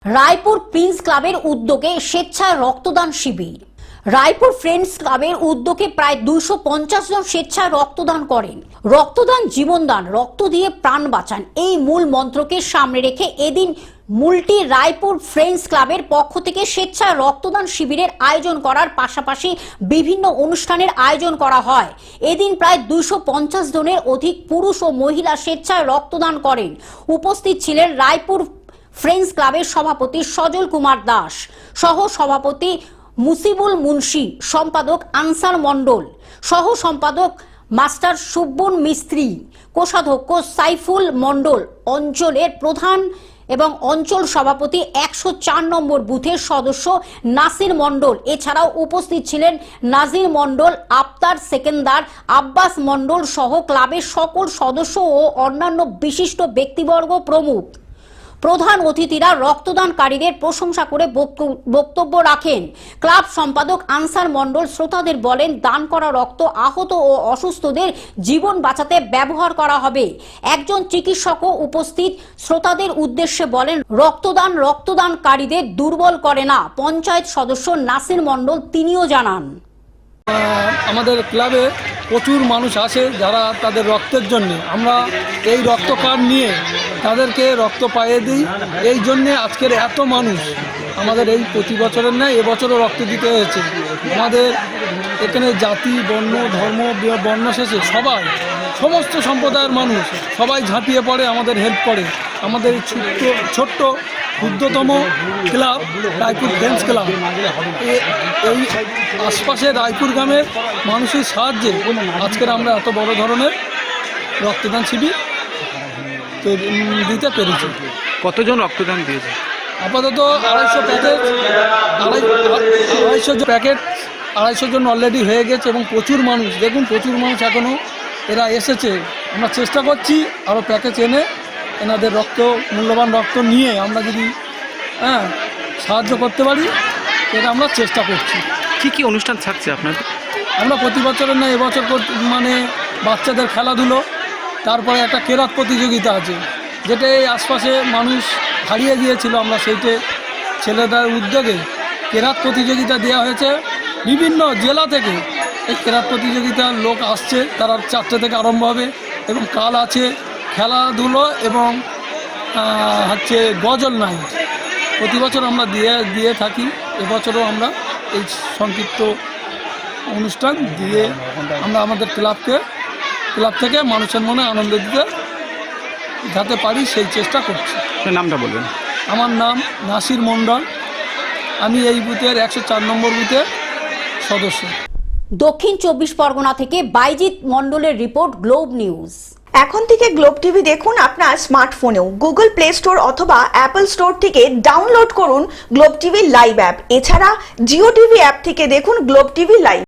Raipur Prince ক্লাবের উদ্যোগে স্বেচ্ছায় রক্তদান শিবির। রায়পুর ফ্রেন্ডস ক্লাবের উদ্যোগে প্রায় 250 জন স্বেচ্ছায় রক্তদান করেন। রক্তদান জীবনদান, রক্ত দিয়ে প্রাণ বাঁচান, এই মূল মন্ত্রকে সামনে রেখে এদিন মুলটি রায়পুর ফ্রেন্ডস ক্লাবের পক্ষ থেকে স্বেচ্ছায় রক্তদান শিবিরের আয়োজন করার পাশাপাশি বিভিন্ন অনুষ্ঠানের আয়োজন করা হয়। এদিন প্রায় 250 জনের অধিক পুরুষ ও মহিলা স্বেচ্ছায় রক্তদান করেন। উপস্থিত ছিলেন রায়পুর ফ্রেন্ডস ক্লাবের সভাপতি সজল কুমার দাস, সহ সভাপতি মুসিবুল মুন্সি, সম্পাদক আনসার মণ্ডল, সহ সম্পাদক মাস্টার সুব্বন মিস্ত্রি, কোষাধ্যক্ষ সাইফুল মণ্ডল, অঞ্চলের প্রধান এবং অঞ্চল সভাপতি 104 নম্বর বুথের সদস্য নাসির মণ্ডল। এছাড়াও উপস্থিত ছিলেন নাজির মণ্ডল, আফতার সেকেন্দার, আব্বাস মণ্ডল সহ ক্লাবের সকল সদস্য ও অন্যান্য বিশিষ্ট ব্যক্তিবর্গ প্রমুখ। প্রধান অতিথিরা রক্তদানকারীদের প্রশংসা করে বক্তব্য রাখেন। ক্লাব সম্পাদক আনসার মণ্ডল শ্রোতাদের বলেন, দান করা রক্ত আহত ও অসুস্থদের জীবন বাঁচাতে ব্যবহার করা হবে। একজন চিকিৎসকও উপস্থিত শ্রোতাদের উদ্দেশ্যে বলেন, রক্তদানকারীদের দুর্বল করে না। পঞ্চায়েত সদস্য নাসির মণ্ডল তিনিও জানান, আমাদের ক্লাবে প্রচুর মানুষ আসে যারা তাদের রক্তের জন্য, আমরা এই রক্ত কার্ড নিয়ে তাদেরকে রক্ত পাইয়ে দিই। এই জন্যে আজকের এত মানুষ আমাদের এই প্রতি বছরের নয়, এবছরও রক্ত দিতে হয়েছে। আমাদের এখানে জাতি, বর্ণ, ধর্ম, বর্ণ শেষে সবাই, সমস্ত সম্প্রদায়ের মানুষ সবাই ঝাঁপিয়ে পড়ে, আমাদের হেল্প করে। আমাদের এই ছোট্ট ক্ষুদ্রতম ক্লাব রায়পুর ফ্রেন্ডস ক্লাব, এই আশপাশে রায়পুর গ্রামের মানুষের সাহায্যে আজকের আমরা এত বড় ধরনের রক্তদান শিবির দিতে পেরেছি। কতজন রক্তদান দিয়েছে? আপাতত 250 প্যাকেট 250 জন অলরেডি হয়ে গেছে এবং প্রচুর মানুষ, দেখুন প্রচুর মানুষ এখনও এরা এসেছে। আমরা চেষ্টা করছি আরও প্যাকেজ এনে এনাদের মূল্যবান রক্ত নিয়ে আমরা যদি সাহায্য করতে পারি, এটা আমরা চেষ্টা করছি। কী অনুষ্ঠান থাকছে আপনাদের? আমরা প্রতি বছরের না, এবছর মানে বাচ্চাদের খেলাধুলো, তারপরে একটা কেরাত প্রতিযোগিতা আছে, যেটা এই আশপাশে মানুষ হারিয়ে গিয়েছিল। আমরা সেইটে ছেলেদের উদ্যোগে কেরাত প্রতিযোগিতা দেওয়া হয়েছে। বিভিন্ন জেলা থেকে এই কেরাত প্রতিযোগিতার লোক আসছে, তারা 4টে থেকে আরম্ভ হবে এবং কাল আছে খেলাধুলো এবং গজল নাইট। প্রতি বছর আমরা দিয়ে থাকি, এবছরও আমরা এই সংক্ষিপ্ত অনুষ্ঠান দিয়ে আমরা আমাদের ক্লাব থেকে মানুষের মনে আনন্দ দিতে যাতে পারি সেই চেষ্টা করছি। নামটা বলবেন? আমার নাম নাসির মণ্ডল, আমি এই বুথের 104 নম্বর বুথের সদস্য। দক্ষিণ 24 পরগনা থেকে বাইজিৎ মণ্ডলের রিপোর্ট, গ্লোব নিউজ। এখন থেকে গ্লোব টিভি দেখুন আপনার স্মার্টফোনেও। গুগল প্লে স্টোর অথবা অ্যাপল স্টোর থেকে ডাউনলোড করুন গ্লোব টিভি লাইভ অ্যাপ। এছাড়া জিও টিভি অ্যাপ থেকে দেখুন গ্লোব টিভি লাইভ।